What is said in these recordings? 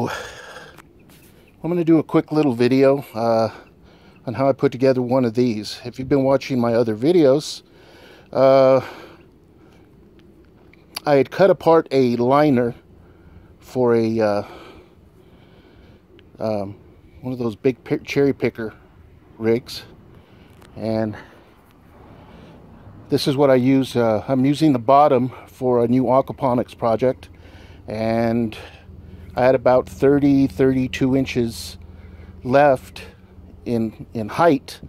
So I'm going to do a quick little video on how I put together one of these. If you've been watching my other videos, I had cut apart a liner for a one of those big cherry picker rigs, and this is what I use. I'm using the bottom for a new aquaponics project, and I had about 32 inches left in height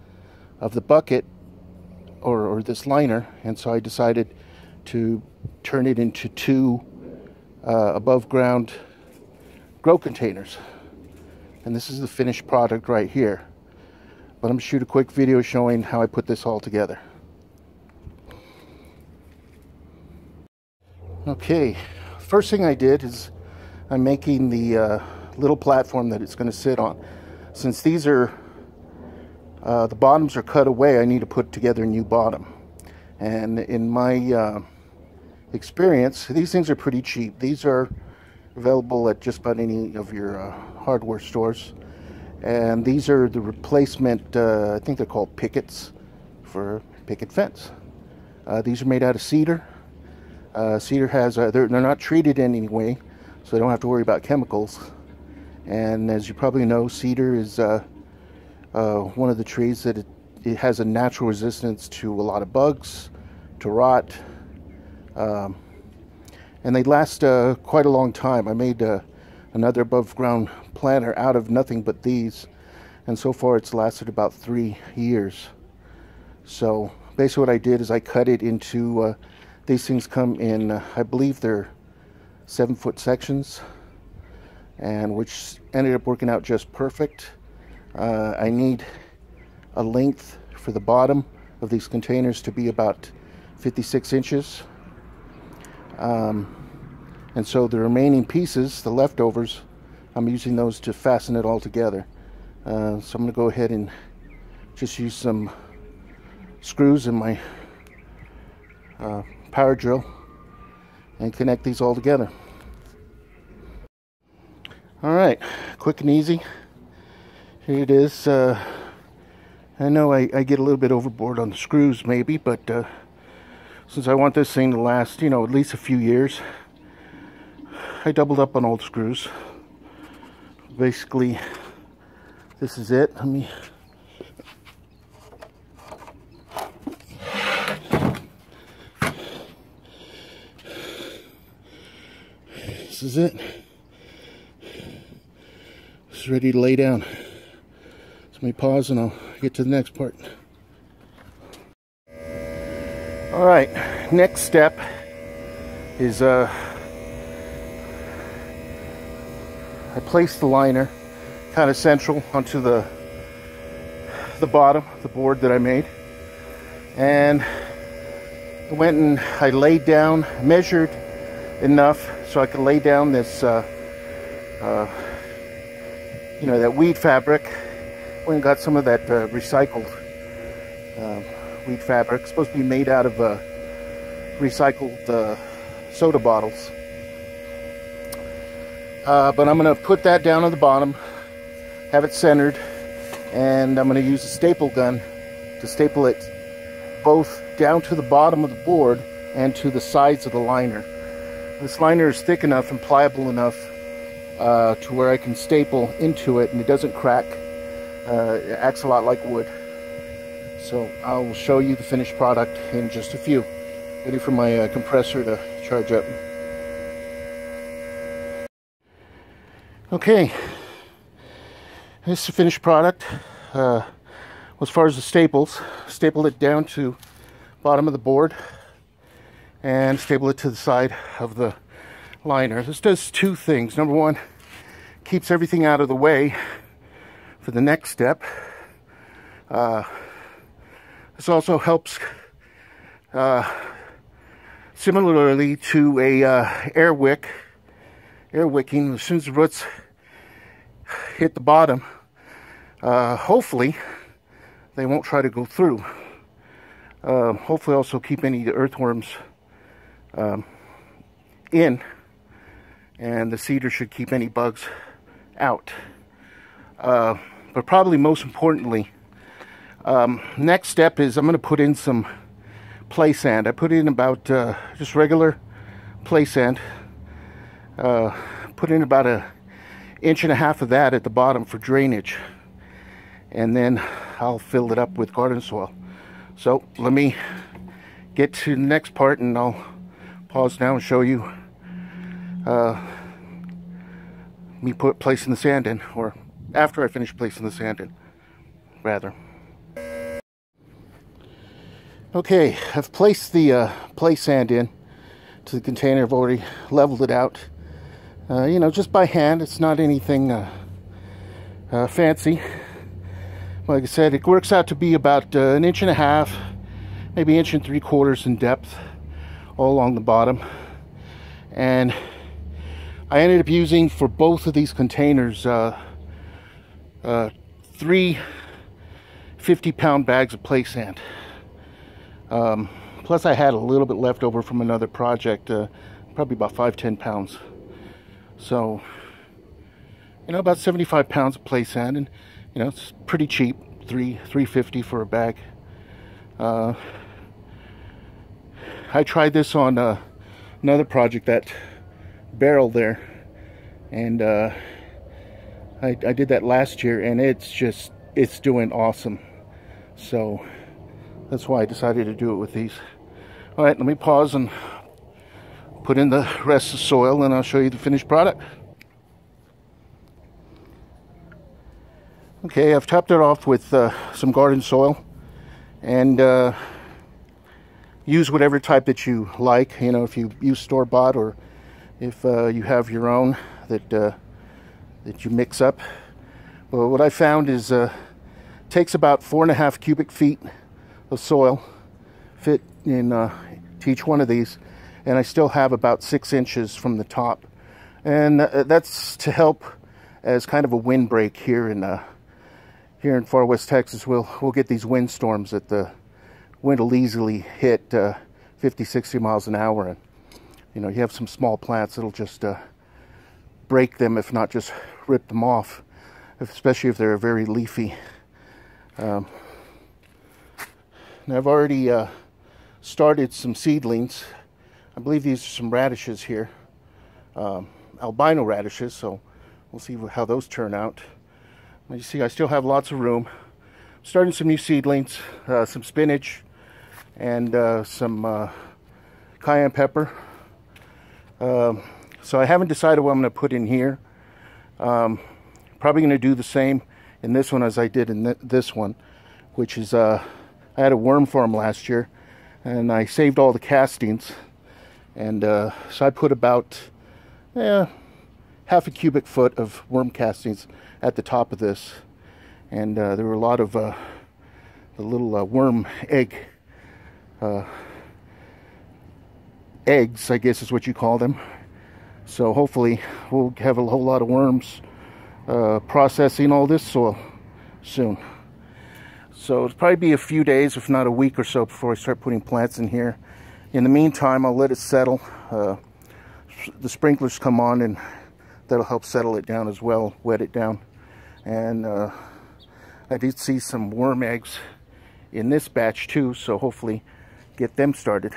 of the bucket or this liner, and so I decided to turn it into two above ground grow containers. And this is the finished product right here. But I'm going to shoot a quick video showing how I put this all together. Okay, first thing I did is I'm making the little platform that it's going to sit on. Since these are, the bottoms are cut away, I need to put together a new bottom. And in my experience, these things are pretty cheap. These are available at just about any of your hardware stores. And these are the replacement, I think they're called pickets for picket fence. These are made out of cedar. Cedar has, they're not treated in any way, so I don't have to worry about chemicals. And as you probably know, cedar is one of the trees that it has a natural resistance to a lot of bugs, to rot, and they last quite a long time. I made another above ground planter out of nothing but these, and so far it's lasted about 3 years. So basically what I did is I cut it into, these things come in, I believe they're 7-foot sections, and which ended up working out just perfect. I need a length for the bottom of these containers to be about 56 inches. And so the remaining pieces, the leftovers, I'm using those to fasten it all together. So I'm going to go ahead and just use some screws in my power drill and connect these all together. Alright, quick and easy. Here it is. I know I get a little bit overboard on the screws maybe, but since I want this thing to last, you know, at least a few years, I doubled up on all the screws. Basically, this is it. Let me... This is it. It's ready to lay down. So let me pause and I'll get to the next part. Alright, next step is I placed the liner kind of central onto the bottom, the board that I made, and I went and I laid down, measured enough so I could lay down this you know, that weed fabric. Went and got some of that recycled weed fabric. It's supposed to be made out of recycled soda bottles. But I'm going to put that down on the bottom, have it centered, and I'm going to use a staple gun to staple it both down to the bottom of the board and to the sides of the liner. This liner is thick enough and pliable enough to where I can staple into it and it doesn't crack. It acts a lot like wood. So I'll show you the finished product in just a few. Ready for my compressor to charge up. Okay, this is the finished product. As far as the staples, staple it down to bottom of the board and staple it to the side of the liner. This does two things. Number one, keeps everything out of the way for the next step. This also helps similarly to a air wicking. As soon as the roots hit the bottom, hopefully they won't try to go through. Hopefully also keep any earthworms in, and the cedar should keep any bugs out. But probably most importantly, next step is I'm going to put in some play sand. I put in about just regular play sand. Put in about 1.5 inches of that at the bottom for drainage, and then I'll fill it up with garden soil. So let me get to the next part, and I'll pause now and show you me placing the sand in, or after I finish placing the sand in, rather. Okay, I've placed the play sand in to the container. I've already leveled it out, you know, just by hand. It's not anything fancy. Like I said, it works out to be about 1.5 inches, maybe 1.75 inches in depth, all along the bottom. And I ended up using, for both of these containers, 3 50-pound bags of play sand. Plus I had a little bit left over from another project, probably about 5-10 pounds. So, you know, about 75 pounds of play sand, and you know, it's pretty cheap, $3.50 for a bag. I tried this on another project, that barrel there, and I did that last year, and it's doing awesome. So that's why I decided to do it with these. All right, let me pause and put in the rest of the soil, and I'll show you the finished product. Okay, I've topped it off with some garden soil, and use whatever type that you like. You know, if you use store-bought, or if you have your own that you mix up. But what I found is takes about 4.5 cubic feet of soil fit in to each one of these, and I still have about 6 inches from the top, and that's to help as kind of a windbreak here in far west Texas. We'll get these windstorms that the wind will easily hit 50-60 miles an hour, and you know, you have some small plants, it'll just break them, if not just rip them off, especially if they're very leafy. Now I've already started some seedlings. I believe these are some radishes here, albino radishes, so we'll see how those turn out. You see, I still have lots of room. I'm starting some new seedlings, some spinach, and some cayenne pepper. So I haven't decided what I'm going to put in here. Probably going to do the same in this one as I did in this one, which is I had a worm farm last year, and I saved all the castings, and so I put about half a cubic foot of worm castings at the top of this, and there were a lot of the little worm eggs, I guess is what you call them. So hopefully we'll have a whole lot of worms processing all this soil soon. So it'll probably be a few days, if not a week or so, before I start putting plants in here. In the meantime, I'll let it settle. The sprinklers come on, and that'll help settle it down as well, wet it down. And I did see some worm eggs in this batch too, so hopefully get them started.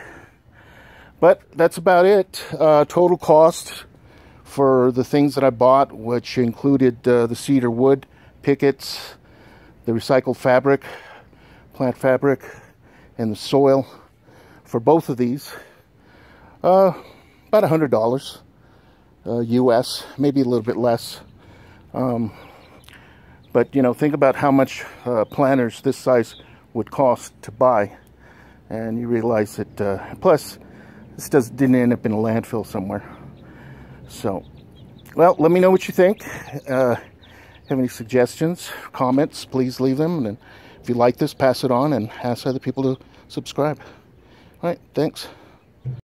But that's about it. Total cost for the things that I bought, which included the cedar wood pickets, the recycled fabric, plant fabric, and the soil for both of these, about $100 US, maybe a little bit less. But you know, think about how much planters this size would cost to buy, and you realize that plus this didn't end up in a landfill somewhere. So, well, let me know what you think. Have any suggestions, comments, please leave them. And if you like this, pass it on and ask other people to subscribe. All right, thanks.